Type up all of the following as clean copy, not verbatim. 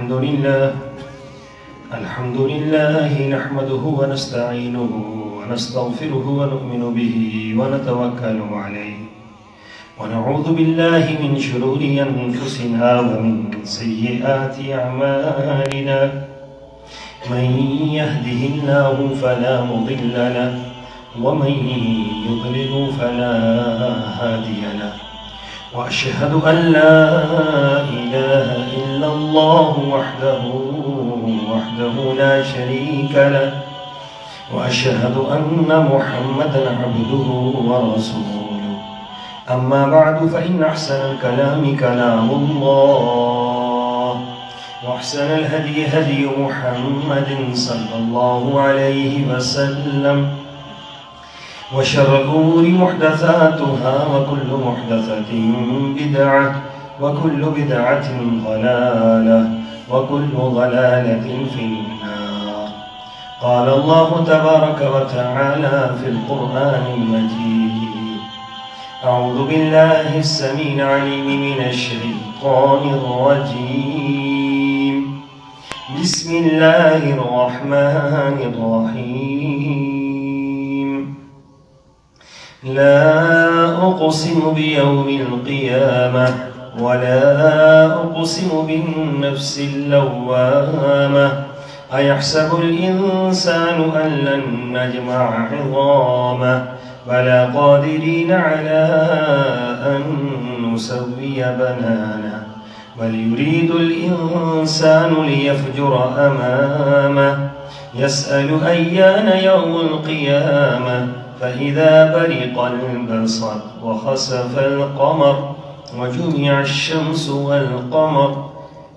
الحمد لله نحمده ونستعينه ونستغفره ونؤمن به ونتوكل عليه ونعوذ بالله من شرور أنفسنا ومن سيئات أعمالنا من يهده الله فلا مضل له ومن يضلل فلا هادي له وأشهد أن لا إله إلا الله وحده لا شريك له وأشهد أن محمدا عبده ورسوله أما بعد فإن أحسن الكلام كلام الله وأحسن الهدي هدي محمد صلى الله عليه وسلم وشر الأمور محدثاتها وكل محدثة بدعة وكل بدعة ضلالة وكل ضلالة في النار. قال الله تبارك وتعالى في القرآن المجيد: أعوذ بالله السميع العليم من الشيطان الرجيم. بسم الله الرحمن الرحيم. لا أقسم بيوم القيامة ولا أقسم بالنفس اللوامة أيحسب الإنسان أن لن نجمع عظامه بلى قادرين على أن نسوي بنانه بل يريد الإنسان ليفجر أمامه يسأل أيان يوم القيامة فإذا برق البصر وخسف القمر وجمع الشمس والقمر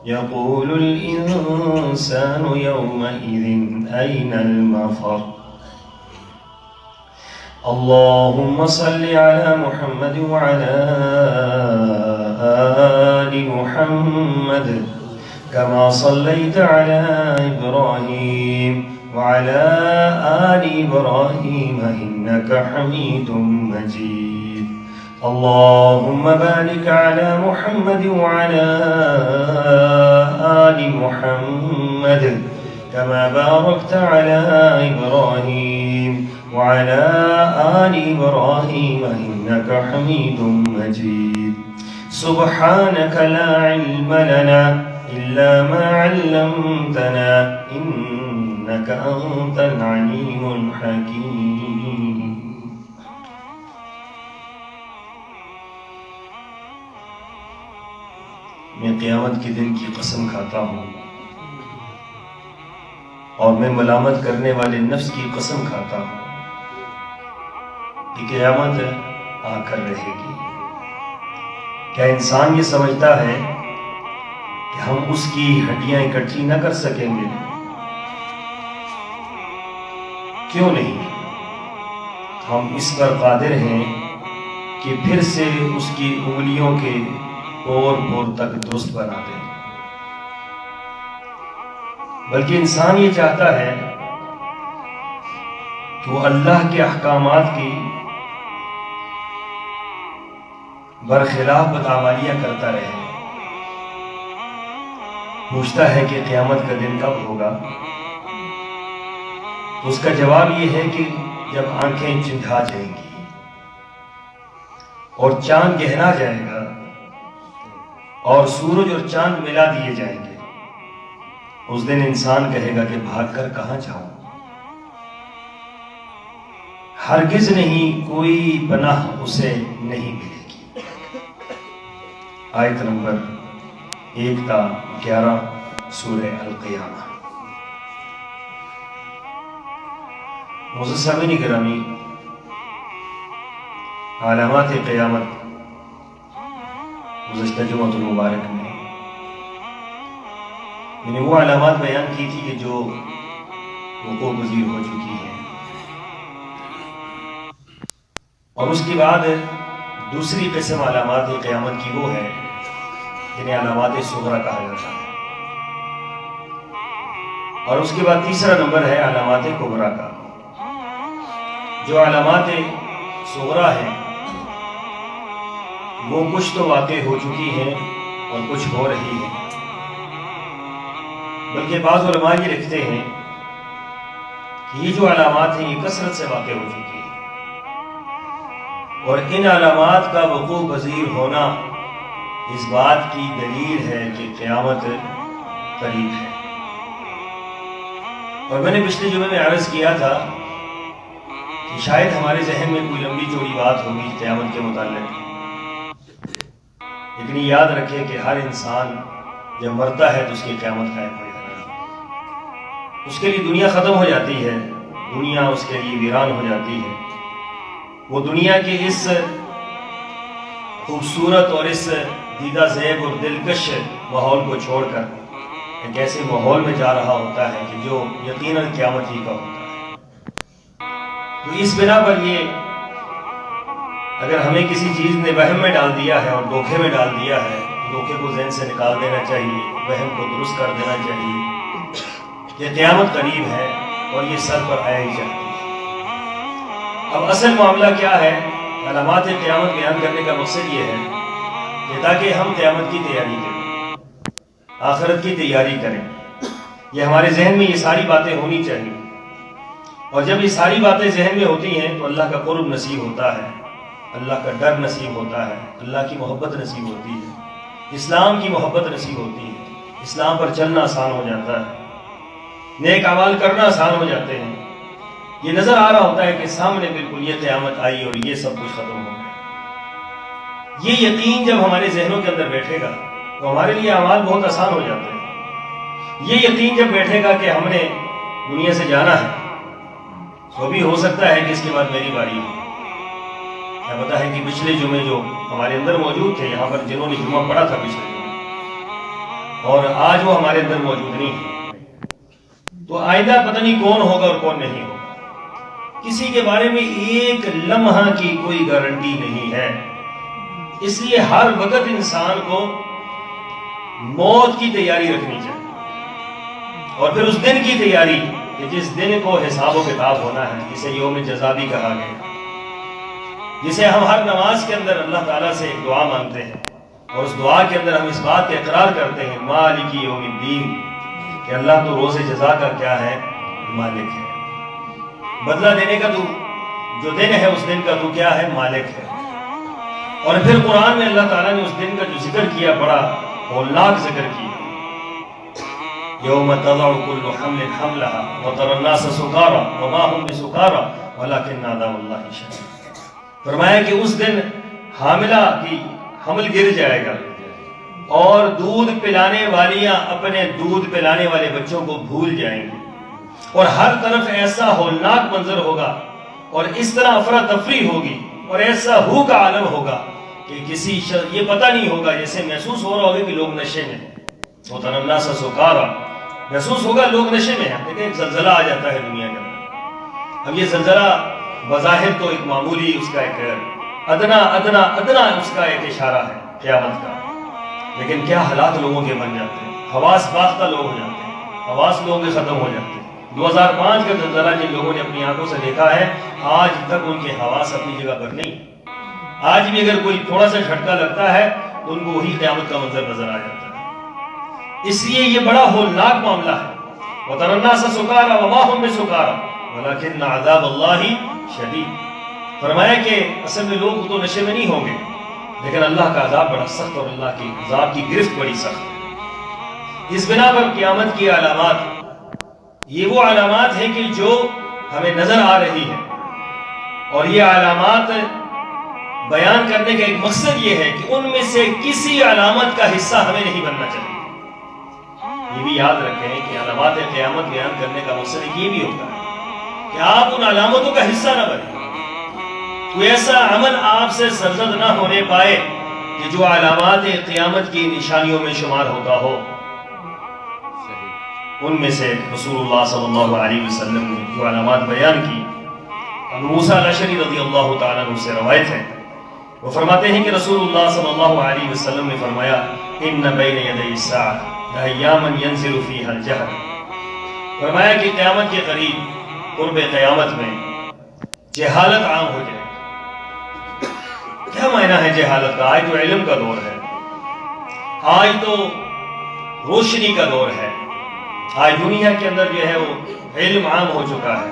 يقول الإنسان يومئذ أين المفر. اللهم صل على محمد وعلى آل محمد كما صليت على إبراهيم وعلى آل إبراهيم إنك حميد مجيد. اللهم بارك على محمد وعلى آل محمد كما باركت على إبراهيم وعلى آل إبراهيم إنك حميد مجيد. سبحانك لا علم لنا إلا ما علمتنا إنك أنت العليم الحكيم. میں قیامت کے دن کی قسم کھاتا ہوں اور میں ملامت کرنے والے نفس کی قسم کھاتا ہوں کہ قیامت آ کر رہے گی. کیا انسان یہ سمجھتا ہے کہ ہم اس کی ہڈیاں اکٹھی نہ کر سکیں گے؟ کیوں نہیں؟ ہم اس پر قادر ہیں کہ پھر سے اس کی انگلیوں کے پور تک درست بنا دیں. بلکہ انسان یہ چاہتا ہے کہ وہ اللہ کے احکامات کی برخلاف بدعمالیاں کرتا رہے. پوچھتا ہے کہ قیامت کا دن کب ہوگا؟ تو اس کا جواب یہ ہے کہ جب آنکھیں چندھا جائیں گی اور چاند گہرا جائے گا اور سورج اور چاند ملا دیے جائیں گے. اس دن انسان کہے گا کہ بھاگ کر کہاں جاؤں؟ ہرگز نہیں کوئی پناہ اسے نہیں ملے گی. آیت نمبر 1 تا 11 سورہ القیامہ. معزز سامعین گرامی، علامات قیامت گزشتہ جمعۃ المبارک میں میں نے وہ علامات بیان کی تھی کہ جو وقوع پذیر ہو چکی ہیں، اور اس کے بعد دوسری قسم علامات قیامت کی وہ ہے جنہیں علامات صغریٰ کہا جاتا ہے، اور اس کے بعد تیسرا نمبر ہے علامات کبریٰ کا. جو علامات صغریٰ ہیں وہ کچھ تو واقع ہو چکی ہیں اور کچھ ہو رہی ہیں. بلکہ بعض علماء یہ لکھتے ہیں کہ یہ جو علامات ہیں یہ کثرت سے واقع ہو چکی ہیں، اور ان علامات کا وقوع پذیر ہونا اس بات کی دلیل ہے کہ قیامت قریب ہے۔ اور میں نے پچھلے جمعے میں عرض کیا تھا کہ شاید ہمارے ذہن میں کوئی لمبی چوڑی بات ہوگی قیامت کے متعلق، لیکن یہ یاد رکھے کہ ہر انسان جب مرتا ہے تو اس کی قیامت قائم ہو جاتی ہے، اس کے لیے دنیا ختم ہو جاتی ہے، دنیا اس کے لیے ویران ہو جاتی ہے۔ وہ دنیا کے اس خوبصورت اور اس دیدہ زیب اور دلکش ماحول کو چھوڑ کر ایک ایسے ماحول میں جا رہا ہوتا ہے کہ جو یقیناً قیامت ہی کا ہوتا ہے۔ تو اس بنا پر یہ اگر ہمیں کسی چیز نے وہم میں ڈال دیا ہے اور دھوکے میں ڈال دیا ہے تو دھوکے کو ذہن سے نکال دینا چاہیے، وہم کو درست کر دینا چاہیے کہ قیامت قریب ہے اور یہ سر پر آیا ہی چاہتی ہے۔ اب اصل معاملہ کیا ہے؟ علامات قیامت بیان کرنے کا مقصد یہ ہے کہ تاکہ ہم قیامت کی تیاری کریں، آخرت کی تیاری کریں، یہ ہمارے ذہن میں یہ ساری باتیں ہونی چاہیے، اور جب یہ ساری باتیں ذہن میں ہوتی ہیں تو اللہ کا قرب نصیب ہوتا ہے، اللہ کا ڈر نصیب ہوتا ہے، اللہ کی محبت نصیب ہوتی ہے، اسلام کی محبت نصیب ہوتی ہے، اسلام پر چلنا آسان ہو جاتا ہے، نیک اعمال کرنا آسان ہو جاتے ہیں۔ یہ نظر آ رہا ہوتا ہے کہ سامنے بالکل یہ قیامت آئی اور یہ سب کچھ ختم ہو گیا۔ یہ یقین جب ہمارے ذہنوں کے اندر بیٹھے گا تو ہمارے لیے اعمال بہت آسان ہو جاتے ہیں۔ یہ یقین جب بیٹھے گا کہ ہم نے دنیا سے جانا ہے تو بھی ہو سکتا ہے کہ اس کے بعد میری باری ہو۔ کیا پتا ہے کہ پچھلے جمعے جو ہمارے اندر موجود تھے، یہاں پر جنہوں نے جمعہ پڑھا تھا پچھلے جمعے، اور آج وہ ہمارے اندر موجود نہیں ہے، تو آئندہ پتہ نہیں کون ہوگا اور کون نہیں ہوگا۔ کسی کے بارے میں ایک لمحہ کی کوئی گارنٹی نہیں ہے، اس لیے ہر وقت انسان کو موت کی تیاری رکھنی چاہیے، اور پھر اس دن کی تیاری کہ جس دن کو حساب و کتاب ہونا ہے، جسے یوم جزا بھی کہا گیا، جسے ہم ہر نماز کے اندر اللہ تعالیٰ سے ایک دعا مانگتے ہیں، اور اس دعا کے اندر ہم اس بات کا اقرار کرتے ہیں مالک یوم الدین، کہ اللہ تو روز جزا کا کیا ہے؟ مالک ہے، بدلہ دینے کا تو جو دن ہے اس دن کا تو کیا ہے؟ مالک ہے۔ اور پھر قرآن میں اللہ تعالیٰ نے اس دن کا جو ذکر کیا بڑا ہولناک ذکر کیا، یوم تضع کل حمل حملها وترى الناس سکارى وما هم بسکارى ولكن عذاب اللہ شدید۔ فرمایا کہ اس دن حاملہ کی حمل گر جائے گا، اور دودھ پلانے والیاں اپنے دودھ پلانے والے بچوں کو بھول جائیں گے، اور ہر طرف ایسا ہولناک منظر ہوگا، اور اس طرح افراتفری ہوگی، اور ایسا ہو کا عالم ہوگا کہ کسی یہ پتہ نہیں ہوگا، جیسے محسوس ہو رہا ہوگا کہ لوگ نشے میں ہیں، وَتَرَى النَّاسَ سُكَارَى، محسوس ہوگا لوگ نشے میں ہیں۔ لیکن ایک زلزلہ آ جاتا ہے دنیا کے اندر، اب یہ زلزلہ بظاہر تو ایک معمولی اس کا ایک ادنا اس کا ایک اشارہ ہے قیامت کا، لیکن کیا حالات لوگوں کے بن جاتے ہیں، حواس باختہ لوگ ہو جاتے ہیں، حواس لوگوں کے ختم ہو جاتے ہیں۔ 2005 کا زلزلہ جن لوگوں نے اپنی آنکھوں سے دیکھا ہے، آج تک ان کے حواس اپنی جگہ پر نہیں۔ آج بھی اگر کوئی تھوڑا سا جھٹکا لگتا ہے تو ان کو وہی قیامت کا منظر نظر آ جاتا ہے۔ اس لیے یہ بڑا ہولناک معاملہ ہے۔ وَتَرَى النَّاسَ سُكَارَى وَمَا هُم بِسُكَارَى وَلَكِنَّ عَذَابَ اللَّهِ شَدِيدٌ۔ فرمایا کہ اصل میں لوگ تو نشے میں نہیں ہوں گے، لیکن اللہ کا عذاب بڑا سخت، اور اللہ کی عذاب کی گرفت بڑی سخت ہے۔ اس بنا پر قیامت کی علامات یہ وہ علامات ہیں کہ جو ہمیں نظر آ رہی ہے، اور یہ علامات بیان کرنے کا ایک مقصد یہ ہے کہ ان میں سے کسی علامت کا حصہ ہمیں نہیں بننا چاہیے۔ یہ بھی یاد رکھیں کہ علامات قیامت بیان کرنے کا مقصد یہ بھی ہوتا ہے کہ آپ ان علامتوں کا حصہ نہ بنیں، کوئی ایسا عمل آپ سے سرزد نہ ہونے پائے کہ جو علامات قیامت کی نشانیوں میں شمار ہوتا ہو۔ ان میں سے رسول اللہ صلی اللہ علیہ وسلم نے جو علامات بیان کی، ابو موسیٰ الاشعری رضی اللہ تعالیٰ عنہ سے روایت ہے، وہ فرماتے ہیں کہ رسول اللہ صلی اللہ علیہ وسلم نے فرمایا ان بین یدی الساعۃ ایاما ینزل فیہا الجہل، فرمایا کہ قیامت کے قریب قرب قیامت میں جہالت عام ہو جائے۔ کیا معنی ہے جہالت کا؟ آج تو علم کا دور ہے، آج تو روشنی کا دور ہے، آج دنیا کے اندر جو ہے وہ علم عام ہو چکا ہے.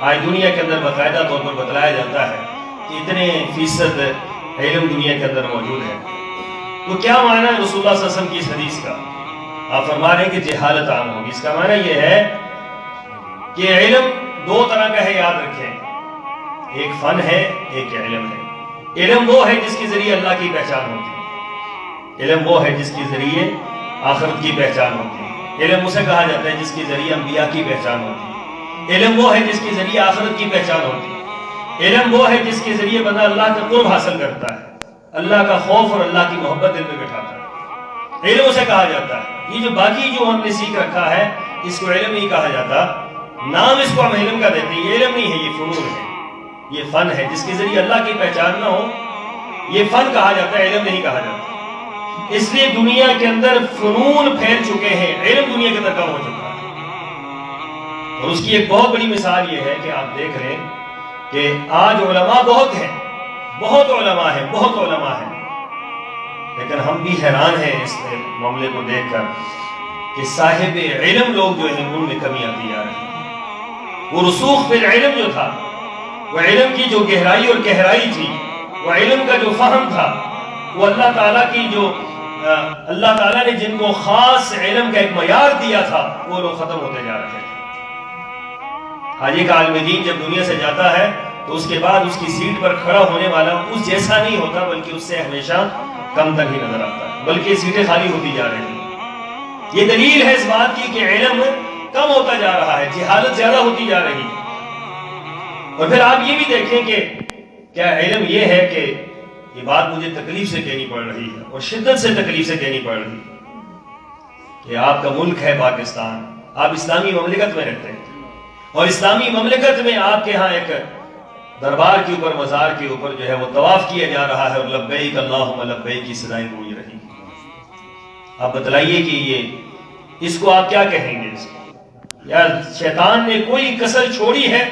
آج دنیا کے اندر باقاعدہ طور پر بتلایا جاتا ہے کہ اتنے فیصد علم دنیا کے اندر موجود ہے. تو کیا معنی ہے رسول اللہ صلی اللہ علیہ وسلم کی اس حدیث کا؟ آپ فرما رہے ہیں کہ جہالت عام ہوگی. اس کا معنی یہ ہے کہ علم دو طرح کا ہے، یاد رکھیں. ایک فن ہے، ایک علم ہے. علم وہ ہے جس کے ذریعے اللہ کی پہچان ہوتی ہے. علم وہ ہے جس کے ذریعے آخرت کی پہچان ہوتی ہے. علم اسے کہا جاتا ہے جس کے ذریعے انبیاء کی پہچان ہوتی ہے. علم وہ ہے جس کے ذریعے آخرت کی پہچان ہوتی ہے. علم وہ ہے جس کے ذریعے بندہ اللہ کا قرب حاصل کرتا ہے، اللہ کا خوف اور اللہ کی محبت دل میں بٹھاتا ہے. علم اسے کہا جاتا ہے. یہ جو باقی جو ہم نے سیکھ رکھا ہے اس کو علم نہیں کہا جاتا. نام اس کو ہم علم کا دیتے ہیں. یہ علم نہیں ہے، یہ فنون ہے، یہ فن ہے. جس کے ذریعے اللہ کی پہچان نہ ہو یہ فن کہا جاتا ہے، علم نہیں کہا جاتا. اس لیے دنیا کے اندر فنون پھیل چکے ہیں، علم دنیا کے اندر کم ہو چکا ہے. اور اس کی ایک بہت بڑی مثال یہ ہے کہ آپ دیکھ رہے ہیں کہ آج علماء بہت ہیں، بہت علماء ہیں، بہت علماء ہیں، لیکن ہم بھی حیران ہیں اس معاملے کو دیکھ کر کہ صاحب علم لوگ جو ہیں ان میں کمی آتی جا رہی ہے. وہ رسوخ فی العلم جو تھا، وہ علم کی جو گہرائی اور گہرائی تھی، وہ علم کا جو فہم تھا، وہ اللہ تعالیٰ کی جو اللہ تعالیٰ نے جن کو خاص علم کا ایک معیار دیا تھا وہ لوگ ختم ہوتے جا رہے ہیں. آج ایک عالم دین جب دنیا سے جاتا ہے تو اس کے بعد اس کی سیٹ پر کھڑا ہونے والا اس جیسا نہیں ہوتا، بلکہ اس سے ہمیشہ کم تر ہی نظر آتا ہے، بلکہ سیٹیں خالی ہوتی جا رہی ہیں. یہ دلیل ہے اس بات کی کہ علم کم ہوتا جا رہا ہے، جہالت زیادہ ہوتی جا رہی ہے. اور پھر آپ یہ بھی دیکھیں کہ کیا علم یہ ہے کہ یہ بات مجھے تکلیف سے کہنی پڑ رہی ہے اور شدت سے تکلیف سے کہنی پڑ رہی ہے کہ آپ کا ملک ہے پاکستان، آپ اسلامی مملکت میں رہتے ہیں، اور اسلامی مملکت میں آپ کے ہاں ایک دربار کے اوپر، مزار کے اوپر جو ہے وہ طواف کیا جا رہا ہے اور لبیک اللہم لبیک کی صدائیں گونج رہی ہیں. آپ بتلائیے کہ یہ اس کو آپ کیا کہیں گے؟ اس کو یا شیطان نے کوئی کسر چھوڑی ہے؟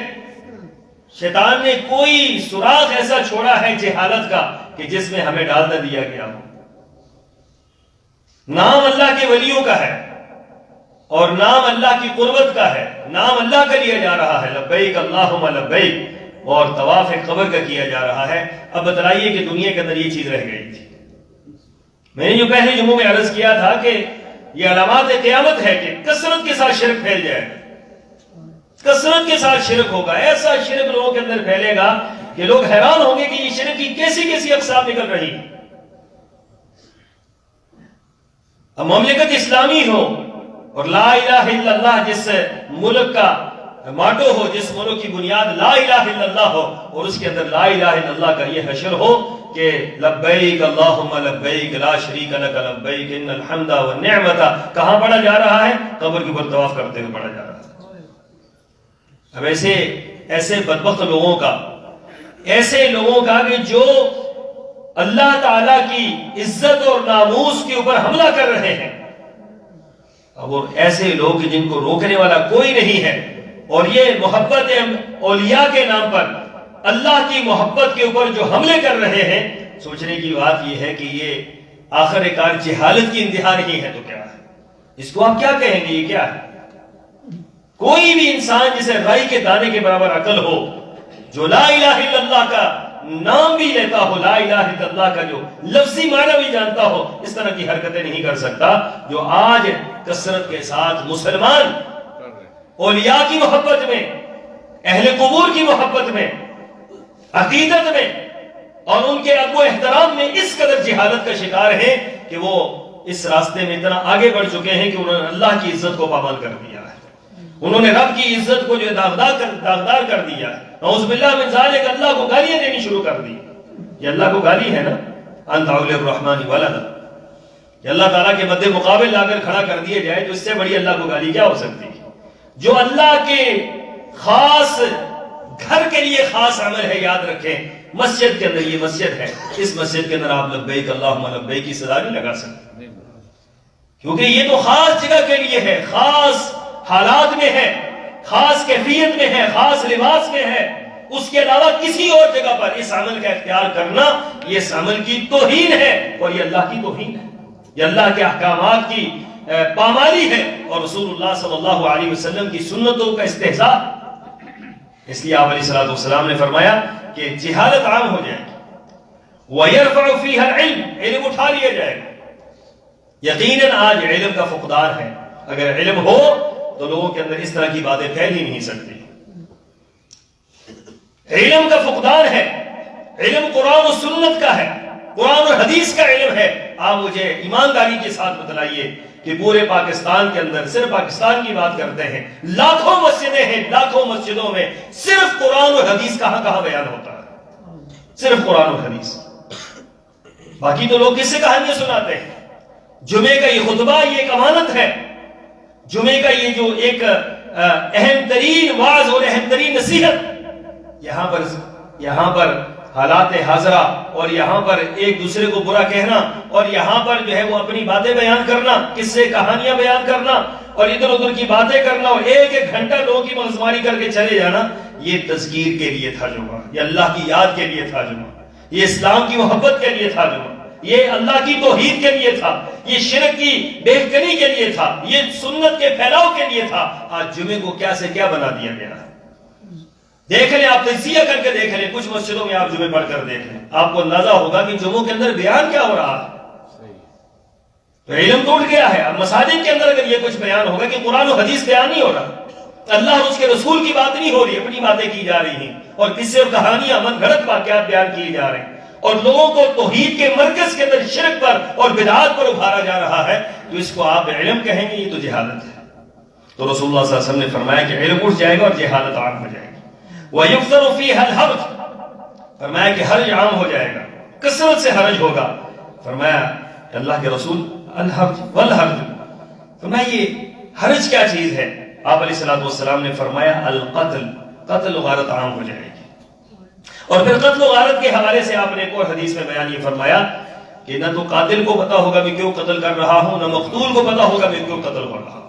شیطان نے کوئی سوراخ ایسا چھوڑا ہے جہالت کا کہ جس میں ہمیں ڈال نہ دیا گیا ہو؟ نام اللہ کے ولیوں کا ہے اور نام اللہ کی قربت کا ہے، نام اللہ کا لیا جا رہا ہے، لبیک اللہم لبیک، اور طواف قبر کا کیا جا رہا ہے. اب بتلائیے کہ دنیا کے اندر یہ چیز رہ گئی تھی. میں نے جو پہلے جمعوں میں عرض کیا تھا کہ یہ علامات قیامت ہے کہ کثرت کے ساتھ شرک پھیل جائے گا، کثرت کے ساتھ شرک ہوگا. ایسا شرک لوگوں کے اندر پھیلے گا کہ لوگ حیران ہوں گے کہ یہ شرک کی کیسی کیسی اقسام نکل رہی. اب مملکت اسلامی ہو اور لا الہ الا اللہ جس ملک کا ماٹو ہو، جس ملک کی بنیاد لا الہ الا اللہ ہو، اور اس کے اندر لا الہ الا اللہ کا یہ حشر ہو کہ لبیک اللہم لبیک لا شریک لک لبیک ان الحمد والنعمت، کہاں پڑھا جا رہا ہے؟ قبر کے اوپر طواف کرتے ہوئے پڑھا جا رہا ہے. اب ایسے بدبخت لوگوں کا، ایسے لوگوں کا کہ جو اللہ تعالیٰ کی عزت اور ناموس کے اوپر حملہ کر رہے ہیں، اب وہ ایسے لوگ جن کو روکنے والا کوئی نہیں ہے، اور یہ محبت اولیاء کے نام پر اللہ کی محبت کے اوپر جو حملے کر رہے ہیں، سوچنے کی بات یہ ہے کہ یہ آخر کار جہالت کی انتہا نہیں ہے تو کیا ہے؟ اس کو آپ کیا کہیں گے؟ یہ کیا ہے؟ کوئی بھی انسان جسے رائی کے دانے کے برابر عقل ہو، جو لا الہ الا اللہ کا نام بھی لیتا ہو، لا الہ الا اللہ کا جو لفظی معنی بھی جانتا ہو، اس طرح کی حرکتیں نہیں کر سکتا جو آج کثرت کے ساتھ مسلمان اولیاء کی محبت میں، اہل قبور کی محبت میں، عقیدت میں اور ان کے ادب و احترام میں اس قدر جہالت کا شکار ہیں کہ وہ اس راستے میں اتنا آگے بڑھ چکے ہیں کہ انہوں نے اللہ کی عزت کو پامال کر دیا ہے، انہوں نے رب کی عزت کو جو داغدار کر دیا ہے. نعوذ باللہ من ذالک، اللہ کو گالیاں دینی شروع کر دی. یہ اللہ کو گالی ہے نا، انت اولی الرحمن ولدا، یہ اللہ تعالیٰ کے مد مقابل لا کر کھڑا کر دیے جائے تو اس سے بڑی اللہ کو گالی کیا ہو سکتی ہے؟ جو اللہ کے خاص گھر کے لیے خاص عمل ہے، یاد رکھیں مسجد کے اندر، یہ مسجد ہے، اس مسجد کے اندر آپ لبیک اللہم لبیک کی صدا نہیں لگا سکتے، کیونکہ یہ تو خاص جگہ کے لیے ہے، خاص حالات میں ہے، خاص کیفیت میں ہے، خاص لباس میں ہے. اس کے علاوہ کسی اور جگہ پر اس عمل کا اختیار کرنا یہ اس عمل کی توہین ہے، اور یہ اللہ کی توہین ہے، یہ اللہ کے احکامات کی پامالی ہے اور رسول اللہ صلی اللہ علیہ وسلم کی سنتوں کا استہزاء. اس لیے آپ علیہ الصلوۃ والسلام نے فرمایا کہ جہالت عام ہو جائے گی. وَيَرْفَعُ فِيهَا الْعِلْمِ، علم اٹھا لیا جائے گا. یقیناً آج علم کا فقدان ہے. اگر علم ہو تو لوگوں کے اندر اس طرح کی باتیں پھیل ہی نہیں سکتی. علم کا فقدان ہے. علم قرآن و سنت کا ہے، قرآن و حدیث کا علم ہے. آپ مجھے ایمانداری کے ساتھ بتلائیے کہ پورے پاکستان کے اندر، صرف پاکستان کی بات کرتے ہیں، لاکھوں مسجدیں ہیں، لاکھوں مسجدوں میں صرف قرآن و حدیث کہاں کہاں بیان ہوتا ہے؟ صرف قرآن و حدیث. باقی تو لوگ کس سے کہانیاں سناتے ہیں. جمعے کا یہ خطبہ یہ ایک امانت ہے. جمعے کا یہ جو ایک اہم ترین واعظ اور اہم ترین نصیحت، یہاں پر حالات حاضرہ اور یہاں پر ایک دوسرے کو برا کہنا اور یہاں پر جو ہے وہ اپنی باتیں بیان کرنا، قصے کہانیاں بیان کرنا اور ادھر ادھر کی باتیں کرنا اور ایک ایک گھنٹہ لوگوں کی مغزماری کر کے چلے جانا، یہ تذکیر کے لیے تھا جمعہ، یہ اللہ کی یاد کے لیے تھا جمعہ، یہ اسلام کی محبت کے لیے تھا جمعہ، یہ اللہ کی توحید کے لیے تھا، یہ شرک کی بہتری کے لیے تھا، یہ سنت کے پھیلاؤ کے لیے تھا. آج جمعے کو کیا سے کیا بنا دیا گیا ہے. دیکھ لیں، آپ تجزیہ کر کے دیکھ لیں، کچھ مسجدوں میں آپ جمعے پڑھ کر دیکھ لیں، آپ کو اندازہ ہوگا کہ جمعوں کے اندر بیان کیا ہو رہا ہے. تو علم ٹوٹ گیا ہے. اب مساجد کے اندر اگر یہ کچھ بیان ہوگا کہ قرآن و حدیث بیان نہیں ہو رہا، اللہ اور اس کے رسول کی بات نہیں ہو رہی، اپنی باتیں کی جا رہی ہیں اور قصے اور کہانیاں من گھڑت واقعات بیان کیے جا رہے ہیں اور لوگوں کو توحید کے مرکز کے اندر شرک پر اور بدعات پر ابھارا جا رہا ہے، تو اس کو آپ علم کہیں گے؟ یہ تو جہالت ہے. تو رسول اللہ صلی اللہ علیہ وسلم نے فرمایا کہ علم اٹھ جائے گا اور جہالت عام ہو جائے گی. وَيُكْثَرُ فِيهَا الْحَرْجُ، فرمایا کہ حرج عام ہو جائے گا، کثرت سے حرج ہوگا. فرمایا اللہ کے رسول الحرج والحرج، فرمایا یہ حرج کیا چیز ہے؟ آپ علیہ الصلوۃ والسلام نے فرمایا القتل، قتل و غارت عام ہو جائے گی. اور پھر قتل و غارت کے حوالے سے آپ نے ایک اور حدیث میں بیان یہ فرمایا کہ نہ تو قاتل کو پتا ہوگا میں کیوں قتل کر رہا ہوں، نہ مقتول کو پتا ہوگا میں کیوں قتل کر رہا ہوں.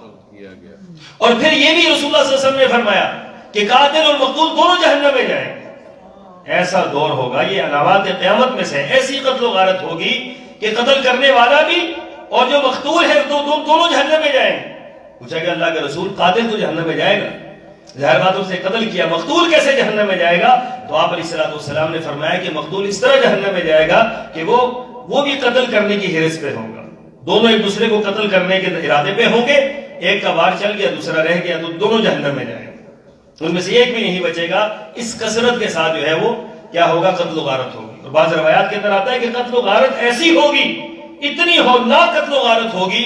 اور پھر یہ بھی رسول اللہ صلی اللہ علیہ وسلم نے فرمایا کہ قاتل اور مقتول دونوں جہنم میں جائیں گے. ایسا دور ہوگا، یہ علامات قیامت میں سے ایسی قتل و غارت ہوگی کہ قتل کرنے والا بھی اور جو مقتول ہے دونوں جہنم میں جائیں گے. پوچھا کہ اللہ کے رسول قاتل تو جہنم میں جائے گا، ظاہر بات اس نے قتل کیا، مقتول کیسے جہنم میں جائے گا؟ تو آپ علیہ الصلوۃ والسلام نے فرمایا کہ مقتول اس طرح جہنم میں جائے گا کہ وہ بھی قتل کرنے کی حرص پہ ہوگا. دونوں ایک دوسرے کو قتل کرنے کے ارادے پہ ہوں گے، ایک کا وار چل گیا دوسرا رہ گیا تو دونوں جہنم میں جائیں گے، ان میں سے ایک بھی نہیں بچے گا. اس کثرت کے ساتھ جو ہے وہ کیا ہوگا؟ قتل و غارت ہوگی. اور بعض روایات کے اندر آتا ہے کہ قتل و غارت ایسی ہوگی، اتنی ہولناک قتل و غارت ہوگی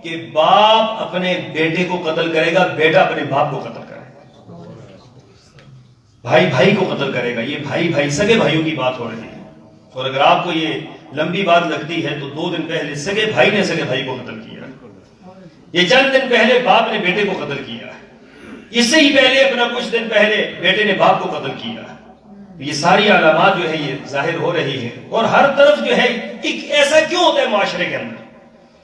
کہ باپ اپنے بیٹے کو قتل کرے گا، بیٹا اپنے باپ کو قتل کرے گا، بھائی بھائی کو قتل کرے گا. یہ بھائی سگے بھائیوں کی بات ہو رہی ہے. اور اگر آپ کو یہ لمبی بات لگتی ہے تو 2 دن پہلے سگے بھائی نے سگے بھائی کو قتل کیا، یہ چند دن پہلے باپ نے بیٹے کو قتل کیا، اس سے ہی پہلے اپنا کچھ دن پہلے بیٹے نے باپ کو قتل کیا. یہ ساری علامات جو ہے یہ ظاہر ہو رہی ہے. اور ہر طرف جو ہے ایسا کیوں ہوتا ہے معاشرے کے اندر؟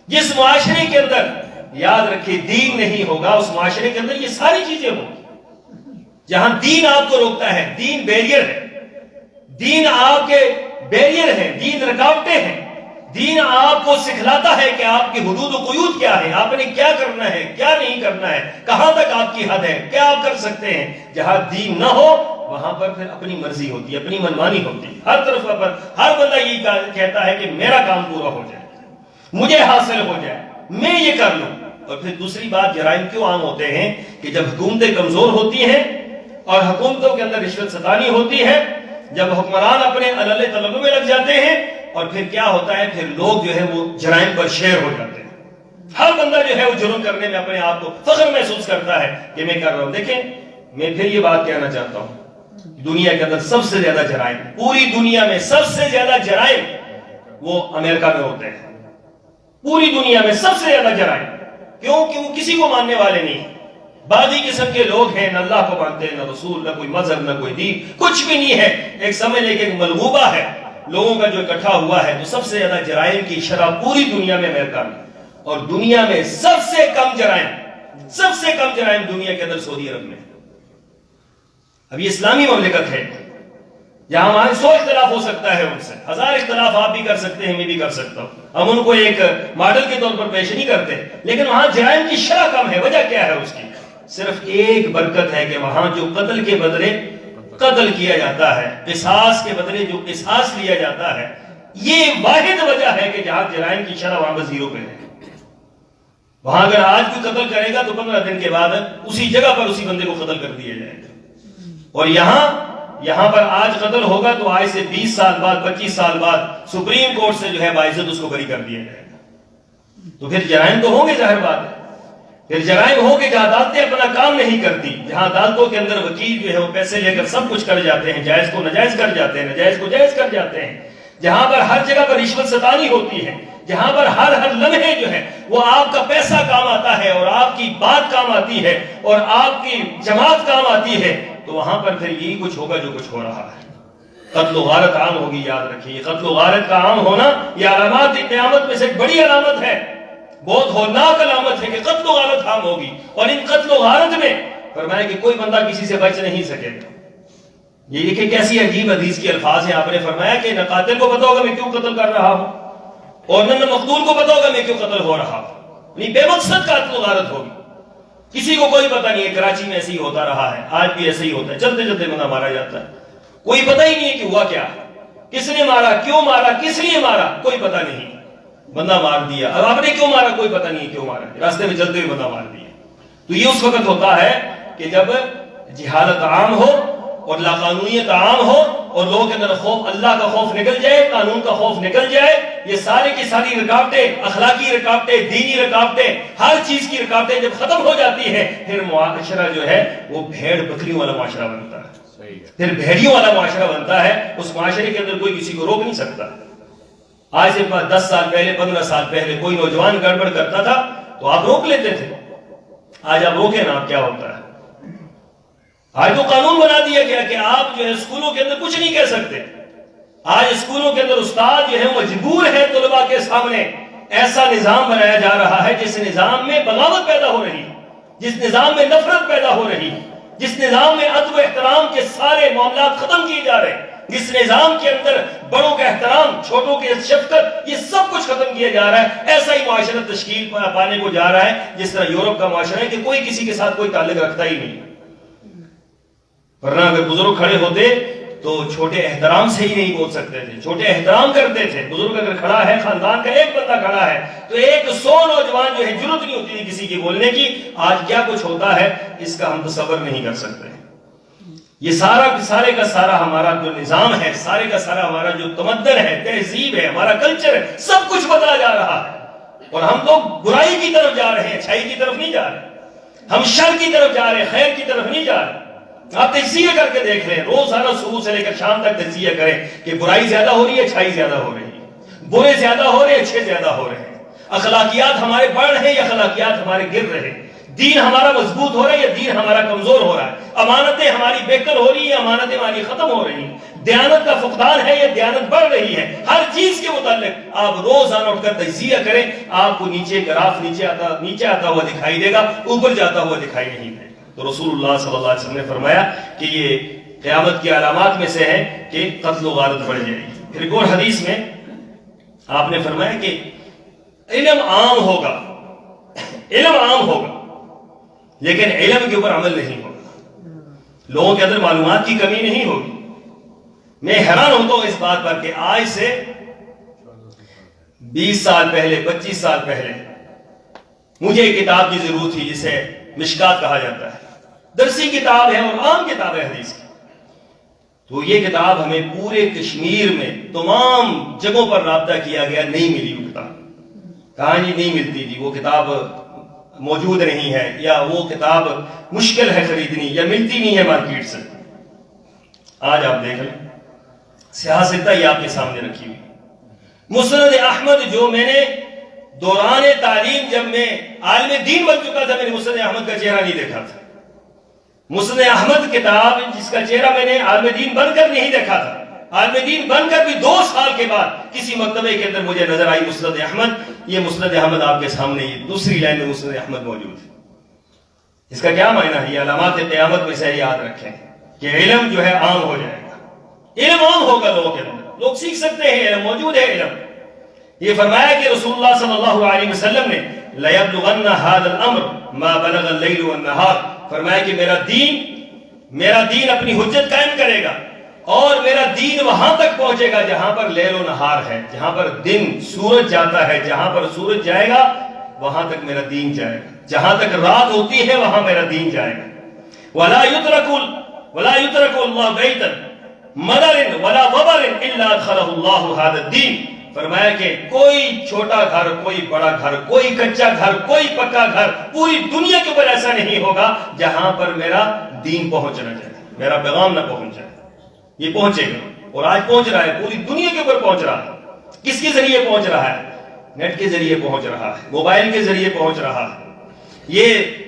جس معاشرے کے اندر یاد رکھیں دین نہیں ہوگا، اس معاشرے کے اندر یہ ساری چیزیں ہوں. جہاں دین آپ کو روکتا ہے، دین بیریئر ہے، دین آپ کے بیریئر ہے، دین رکاوٹیں ہیں، دین آپ کو سکھلاتا ہے کہ آپ کی حدود و قیود کیا ہے، آپ نے کیا کرنا ہے، کیا نہیں کرنا ہے، کہاں تک آپ کی حد ہے، کیا آپ کر سکتے ہیں. جہاں دین نہ ہو وہاں پر پھر اپنی مرضی ہوتی ہے، اپنی منمانی ہوتی ہے. ہر طرف پر ہر بندہ یہ کہتا ہے کہ میرا کام پورا ہو جائے، مجھے حاصل ہو جائے، میں یہ کر لوں. اور پھر دوسری بات، جرائم کیوں عام ہوتے ہیں کہ جب حکومتیں کمزور ہوتی ہیں اور حکومتوں کے اندر رشوت ستانی ہوتی ہے، جب حکمران اپنے علل طلبوں میں لگ جاتے ہیں، اور پھر کیا ہوتا ہے، پھر لوگ جو ہے وہ جرائم پر شیر ہو جاتے ہیں. ہر بندہ جو ہے وہ جرم کرنے میں اپنے آپ کو فخر محسوس کرتا ہے کہ میں کر رہا ہوں. دیکھیں میں پھر یہ بات کہنا چاہتا ہوں، دنیا کے اندر سب سے زیادہ جرائم، پوری دنیا میں سب سے زیادہ جرائم وہ امریکہ میں ہوتے ہیں. پوری دنیا میں سب سے زیادہ جرائم. کیوں کہ وہ کسی کو ماننے والے نہیں، بادی قسم کے لوگ ہیں، نہ اللہ کو مانتے، نہ رسول، نہ کوئی مذہب، نہ کوئی دین، کچھ بھی نہیں ہے. ایک سمجھ لے کہ ایک ملغوبہ ہے لوگوں کا جو اکٹھا ہوا ہے. تو سب سے زیادہ جرائم کی شرح پوری دنیا میں امریکہ میں، اور دنیا میں سب سے کم جرائم دنیا کے اندر سعودی عرب میں. اب یہ اسلامی مملکت ہے، جہاں ہمارے 100 اختلاف ہو سکتا ہے ان سے، 1000 اختلاف آپ بھی کر سکتے ہیں، میں بھی کر سکتا ہوں، ہم ان کو ایک ماڈل کے طور پر پیش نہیں کرتے، لیکن وہاں جرائم کی شرح کم ہے۔ وجہ کیا ہے اس کی؟ صرف ایک برکت ہے کہ وہاں جو قتل کے بدلے قتل کیا جاتا ہے، قصاص کے بدلے جو قصاص لیا جاتا ہے، یہ واحد وجہ ہے کہ جہاں جرائم کی شرح وہاں بس 0 پہ ہے۔ وہاں اگر آج کوئی قتل کرے گا تو 15 دن کے بعد اسی جگہ پر اسی بندے کو قتل کر دیا جائے گا، اور یہاں پر آج قتل ہوگا تو آج سے 20 سال بعد 25 سال بعد سپریم کورٹ سے جو ہے باعزت اس کو بری کر دیا جائے گا۔ تو پھر جرائم تو ہوں گے، ظاہر بات ہے، پھر جرائم ہو کے جہاں عدالتیں اپنا کام نہیں کرتی، جہاں عدالتوں کے اندر وکیل جو ہے وہ پیسے لے کر سب کچھ کر جاتے ہیں، جائز کو ناجائز کر جاتے ہیں، ناجائز کو جائز کر جاتے ہیں، جہاں پر ہر جگہ پر رشوت ستانی ہوتی ہے، جہاں پر ہر لمحے جو ہے وہ آپ کا پیسہ کام آتا ہے اور آپ کی بات کام آتی ہے اور آپ کی جماعت کام آتی ہے، تو وہاں پر پھر یہی کچھ ہوگا جو کچھ ہو رہا ہے۔ قتل و غارت عام ہوگی، یاد رکھیے، قتل و غارت کا عام ہونا یہ علامات قیامت میں سے ایک بڑی علامت ہے، بہت ہولناک علامت ہے کہ قتل و غارت عام ہوگی، اور ان قتل و غارت میں فرمایا کہ کوئی بندہ کسی سے بچ نہیں سکے گا۔ یہ کہ کیسی عجیب حدیث کے الفاظ ہیں، آپ نے فرمایا کہ نہ قاتل کو پتا ہوگا میں کیوں قتل کر رہا ہوں، اور نہ مقتول کو پتا ہوگا میں کیوں قتل ہو رہا ہوں، یعنی بے مقصد قتل و غارت ہوگی، کسی کو کوئی پتہ نہیں ہے۔ کراچی میں ایسے ہی ہوتا رہا ہے، آج بھی ایسے ہی ہوتا ہے، چلتے چلتے بندہ مارا جاتا ہے، کوئی پتہ ہی نہیں ہے کہ ہوا کیا، کس نے مارا، کیوں مارا، کس لیے مارا، کوئی پتہ نہیں، بندہ مار دیا۔ اب آپ نے کیوں مارا، کوئی پتہ نہیں ہے کیوں مارا، راستے میں چلتے ہوئے بندہ مار دیا۔ تو یہ اس وقت ہوتا ہے کہ جب جہالت عام ہو اور لاقانونیت عام ہو اور لوگوں کے اندر خوف، اللہ کا خوف نکل جائے، قانون کا خوف نکل جائے، یہ سارے کی ساری رکاوٹیں، اخلاقی رکاوٹیں، دینی رکاوٹیں، ہر چیز کی رکاوٹیں جب ختم ہو جاتی ہیں، پھر معاشرہ جو ہے وہ بھیڑ بکریوں والا معاشرہ بنتا ہے، پھر بھیڑیوں والا معاشرہ بنتا ہے۔ اس معاشرے کے اندر کوئی کسی کو روک نہیں سکتا۔ آج سے 10 سال پہلے، 15 سال پہلے کوئی نوجوان گڑبڑ کرتا تھا تو آپ روک لیتے تھے، آج آپ روکیں نا، آپ کیا ہوتا ہے؟ آج تو قانون بنا دیا گیا کہ آپ جو ہے اسکولوں کے اندر کچھ نہیں کہہ سکتے۔ آج اسکولوں کے اندر استاد جو ہے مجبور ہے طلباء کے سامنے ایسا نظام بنایا جا رہا ہے جس نظام میں بغاوت پیدا ہو رہی، جس نظام میں نفرت پیدا ہو رہی، جس نظام میں ادب و احترام کے سارے معاملات ختم کیے جا رہے، جس نظام کے اندر بڑوں کا احترام، چھوٹوں کی شفقت، یہ سب کچھ ختم کیا جا رہا ہے۔ ایسا ہی معاشرہ تشکیل پانے کو جا رہا ہے جس طرح یورپ کا معاشرہ ہے کہ کوئی کسی کے ساتھ کوئی تعلق رکھتا ہی نہیں، ورنہ اگر بزرگ کھڑے ہوتے تو چھوٹے احترام سے ہی نہیں بول سکتے تھے، چھوٹے احترام کرتے تھے۔ بزرگ اگر کھڑا ہے، خاندان کا ایک بندہ کھڑا ہے تو 100 نوجوان جو ہے جرات نہیں ہوتی تھی کسی کی بولنے کی۔ آج کیا کچھ ہوتا ہے اس کا ہم تصور نہیں کر سکتے۔ یہ سارے کا سارا ہمارا جو نظام ہے، سارے کا سارا ہمارا جو تمدن ہے، تہذیب ہے، ہمارا کلچر ہے، سب کچھ بدلا جا رہا ہے، اور ہم تو برائی کی طرف جا رہے ہیں، اچھائی کی طرف نہیں جا رہے، ہم شر کی طرف جا رہے ہیں، خیر کی طرف نہیں جا رہے۔ آپ تجزیہ کر کے دیکھ رہے ہیں، روزانہ صبح سے لے کر شام تک تجزیہ کریں کہ برائی زیادہ ہو رہی ہے، اچھائی زیادہ ہو رہی ہے، برے زیادہ ہو رہے ہیں، اچھے زیادہ ہو رہے ہیں، اخلاقیات ہمارے بڑھ رہے ہیں یا اخلاقیات ہمارے گر رہے ہیں، دین ہمارا مضبوط ہو رہا ہے یا دین ہمارا کمزور ہو رہا ہے، امانتیں ہماری بہتر ہو رہی ہیں یا امانتیں ہماری ختم ہو رہی ہیں، دیانت کا فقدان ہے یا دیانت بڑھ رہی ہے۔ ہر چیز کے متعلق آپ روزانہ اٹھ کر تجزیہ کریں، آپ کو نیچے گراف نیچے آتا ہوا دکھائی دے گا، اوپر جاتا ہوا دکھائی نہیں دے گا۔ تو رسول اللہ صلی اللہ علیہ وسلم نے فرمایا کہ یہ قیامت کی علامات میں سے ہے کہ قتل و غارت بڑھ جائے گی۔ پھر ایک اور حدیث میں آپ نے فرمایا کہ علم عام ہوگا، علم عام ہوگا لیکن علم کے اوپر عمل نہیں ہوگا، لوگوں کے اندر معلومات کی کمی نہیں ہوگی۔ میں حیران ہوتا ہوں اس بات پر کہ آج سے 20 سال پہلے، 25 سال پہلے مجھے ایک کتاب کی ضرورت تھی جسے مشکات کہا جاتا ہے، درسی کتاب ہے اور عام کتاب ہے حدیث کی۔ تو یہ کتاب ہمیں پورے کشمیر میں تمام جگہوں پر رابطہ کیا گیا، نہیں ملی وہ کتاب، کہاں جی نہیں ملتی جی، وہ کتاب موجود نہیں ہے، یا وہ کتاب مشکل ہے خریدنی، یا ملتی نہیں ہے مارکیٹ سے۔ آج آپ دیکھ لیں، سیاستہ ہی آپ کے سامنے رکھی ہوئی، مسند احمد، جو میں نے دوران تعلیم جب میں عالم دین بن چکا تھا، میں نے مسند احمد کا چہرہ نہیں دیکھا تھا۔ مسند احمد کتاب جس کا چہرہ میں نے عالم دین بن کر نہیں دیکھا تھا، عالم دین بن کر بھی 2 سال کے بعد کسی مکتبے کے اندر مجھے نظر آئی مسند احمد۔ یہ مسند احمد آپ کے سامنے، یہ دوسری لائن میں مسند احمد موجود ہے۔ اس کا کیا معنی ہے؟ یہ علامات قیامت میں سے یاد رکھیں کہ علم جو ہے عام ہو جائے گا، علم عام ہوگا لوگوں کے اندر، لوگ سیکھ سکتے ہیں، علم موجود ہے علم. یہ فرمایا کہ رسول اللہ صلی اللہ علیہ وسلم نے لَيَبْلُغَنَّ هَذَا الْأَمْرُ مَا بَلَغَ اللَّيْلُ وَالنَّهَارُ، فرمایا کہ میرا دین اپنی حجت قائم کرے گا اور میرا دین وہاں تک پہنچے گا جہاں پر لیل و نہار ہے، جہاں پر دن سورج جاتا ہے، جہاں پر سورج جائے گا وہاں تک میرا دین جائے گا، جہاں تک رات ہوتی ہے وہاں میرا دین جائے گا. وَلَا يُتْرَكُ اللَّهُ بَيْتًا مَدَرٍ وَلَا وَبَرٍ إِلَّا أَدْخَلَهُ اللَّهُ هَذَا الدِّينَ، فرمایا کہ کوئی چھوٹا گھر، کوئی بڑا گھر، کوئی کچا گھر، کوئی پکا گھر پوری دنیا کے اوپر ایسا نہیں ہوگا جہاں پر میرا دین پہنچنا چاہیے، میرا پیغام نہ پہنچ جائے. یہ پہنچے گا اور آج پہنچ رہا ہے، پوری دنیا کے اوپر پہنچ رہا ہے. کس کے ذریعے پہنچ رہا ہے؟ نیٹ کے ذریعے پہنچ رہا ہے، موبائل کے ذریعے پہنچ رہا ہے، یہ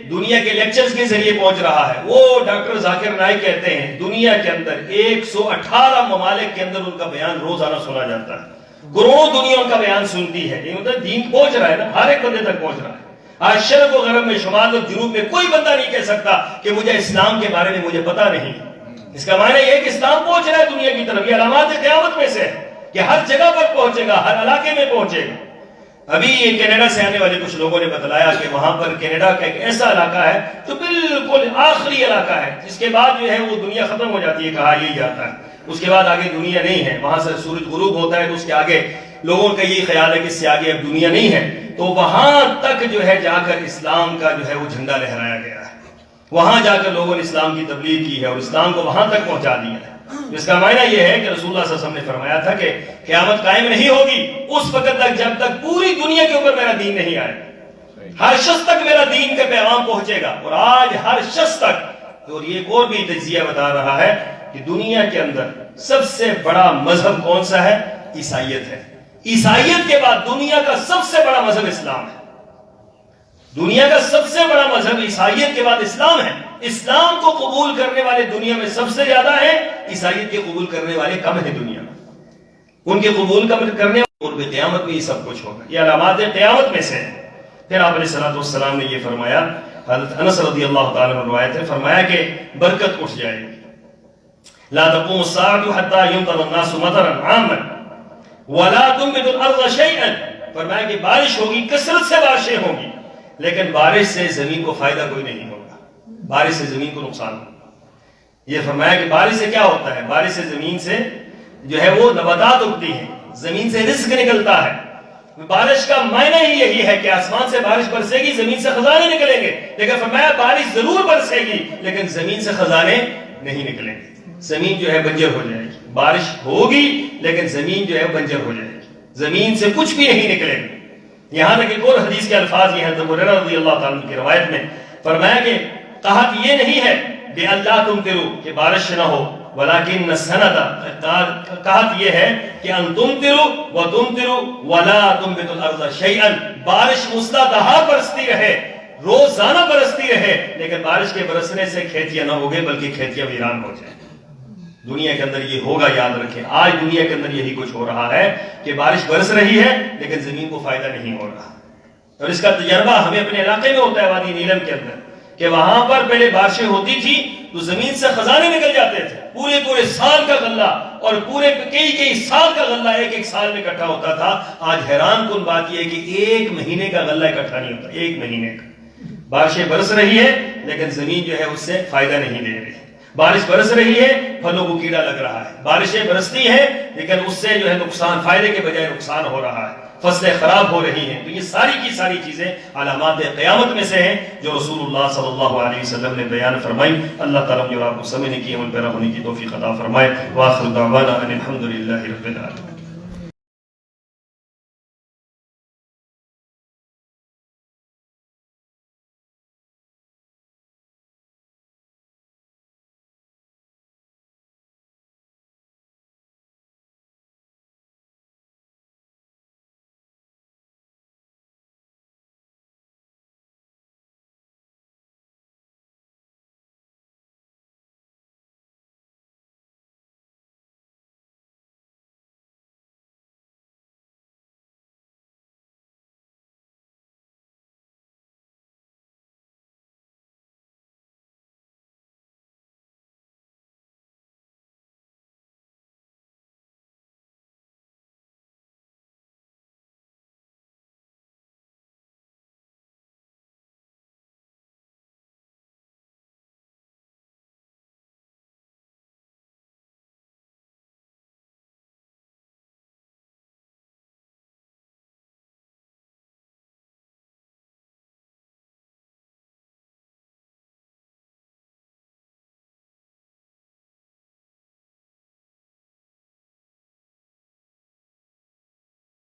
دنیا کے لیکچرز کے ذریعے پہنچ رہا ہے. وہ ڈاکٹر ذاکر نائک کہتے ہیں دنیا کے اندر 118 ممالک کے اندر ان کا بیان روزانہ سنا جاتا ہے، کروڑوں دنیا ان کا بیان سنتی ہے. یہ مطلب دین پہنچ رہا ہے نا، ہر ایک بندے تک پہنچ رہا ہے. آج شرق و غرب میں، شمال اور جنوب میں کوئی بندہ نہیں کہہ سکتا کہ مجھے اسلام کے بارے میں مجھے پتہ نہیں. اس کا معنی یہ ہے کہ اسلام پہنچ رہا ہے دنیا کی طرف. یہ علامات قیامت میں سے ہے کہ ہر جگہ پر پہنچے گا، ہر علاقے میں پہنچے گا. ابھی یہ کینیڈا سے آنے والے کچھ لوگوں نے بتلایا کہ وہاں پر کینیڈا کا ایک ایسا علاقہ ہے جو بالکل آخری علاقہ ہے، جس کے بعد جو ہے وہ دنیا ختم ہو جاتی ہے، کہا یہی جاتا ہے. اس کے بعد آگے دنیا نہیں ہے، وہاں سے سورج غروب ہوتا ہے تو اس کے آگے لوگوں کا یہ خیال ہے کہ اس سے آگے اب دنیا نہیں ہے. تو وہاں تک جو ہے جا کر اسلام کا جو ہے وہ جھنڈا لہرایا گیا ہے، وہاں جا کر لوگوں نے اسلام کی تبلیغ کی ہے اور اسلام کو وہاں تک پہنچا دیا ہے. اس کا معنی یہ ہے کہ رسول اللہ صلی اللہ علیہ وسلم نے فرمایا تھا کہ قیامت قائم نہیں ہوگی اس وقت تک جب تک پوری دنیا کے اوپر میرا دین نہیں آئے. ہر شخص تک میرا دین کا پیغام پہنچے گا، اور آج ہر شخص تک. اور یہ ایک اور بھی تجزیہ بتا رہا ہے کہ دنیا کے اندر سب سے بڑا مذہب کون سا ہے؟ عیسائیت ہے. عیسائیت کے بعد دنیا کا سب سے بڑا مذہب اسلام ہے. دنیا کا سب سے بڑا مذہب عیسائیت کے بعد اسلام ہے. اسلام کو قبول کرنے والے دنیا میں سب سے زیادہ ہیں، عیسائیت کے قبول کرنے والے کم ہیں دنیا میں. ان کے قبول کرنے اور قیامت میں یہ سب کچھ ہوگا، یہ علامات قیامت میں سے ہے. پھر آپ علیہ السلام نے یہ فرمایا، حضرت انس رضی اللہ تعالیٰ عنہ روایت ہے، فرمایا کہ برکت اٹھ جائے گی. لا تقوم الساعة حتى يمطر الناس مطرا عاما ولا تنبت الارض شيئا، فرمایا کہ بارش ہوگی، کثرت سے بارشیں ہوں گی، لیکن بارش سے زمین کو فائدہ کوئی نہیں ہوگا، بارش سے زمین کو نقصان ہوگا. یہ فرمایا کہ بارش سے کیا ہوتا ہے؟ بارش سے زمین سے جو ہے وہ نباتات اگتی ہیں، زمین سے رزق نکلتا ہے. بارش کا معنی ہی یہی ہے کہ آسمان سے بارش برسے گی، زمین سے خزانے نکلیں گے. لیکن فرمایا بارش ضرور برسے گی لیکن زمین سے خزانے نہیں نکلیں گے، زمین جو ہے بنجر ہو جائے گی. بارش ہوگی لیکن زمین جو ہے بنجر ہو جائے گی، زمین سے کچھ بھی نہیں نکلے گا. یہاں تک ایک اور حدیث کے الفاظ یہ ہیں، حضرت ابو ہریرہ رضی اللہ تعالیٰ عنہ کی روایت میں فرمایا کہ کہت یہ نہیں ہے کہ اللہ تمطروا کہ بارش نہ ہو، ولیکن السنۃ کہت یہ ہے کہ ان تمطروا وتمطروا ولا تنبت الارض شیئا، بارش مستدہا برستی رہے، روزانہ برستی رہے، لیکن بارش کے برسنے سے کھیتیاں نہ ہوگے بلکہ کھیتیاں ویران ہو جائیں. دنیا کے اندر یہ ہوگا، یاد رکھیں. آج دنیا کے اندر یہی کچھ ہو رہا ہے کہ بارش برس رہی ہے لیکن زمین کو فائدہ نہیں ہو رہا. اور اس کا تجربہ ہمیں اپنے علاقے میں ہوتا ہے، وادی نیلم کے اندر، کہ وہاں پر پہلے بارشیں ہوتی تھی تو زمین سے خزانے نکل جاتے تھے، پورے سال کا غلہ اور کئی سال کا غلہ ایک سال میں اکٹھا ہوتا تھا. آج حیران کن بات یہ ہے کہ ایک مہینے کا غلہ اکٹھا نہیں ہوتا، ایک مہینے کا. بارشیں برس رہی ہے لیکن زمین جو ہے اس سے فائدہ نہیں لے رہی. بارش برس رہی ہے، پھلوں کو کیڑا لگ رہا ہے. بارشیں برستی ہیں لیکن اس سے جو ہے نقصان، فائدے کے بجائے نقصان ہو رہا ہے، فصلیں خراب ہو رہی ہیں. تو یہ ساری کی ساری چیزیں علامات قیامت میں سے ہیں جو رسول اللہ صلی اللہ علیہ وسلم نے بیان فرمائی. اللہ تعالیٰ جو آپ کو سمجھنے کی، عمل پیرا ہونے کی توفیق عطا فرمائے. وآخر دعوانا ان الحمد للہ رب العالمین.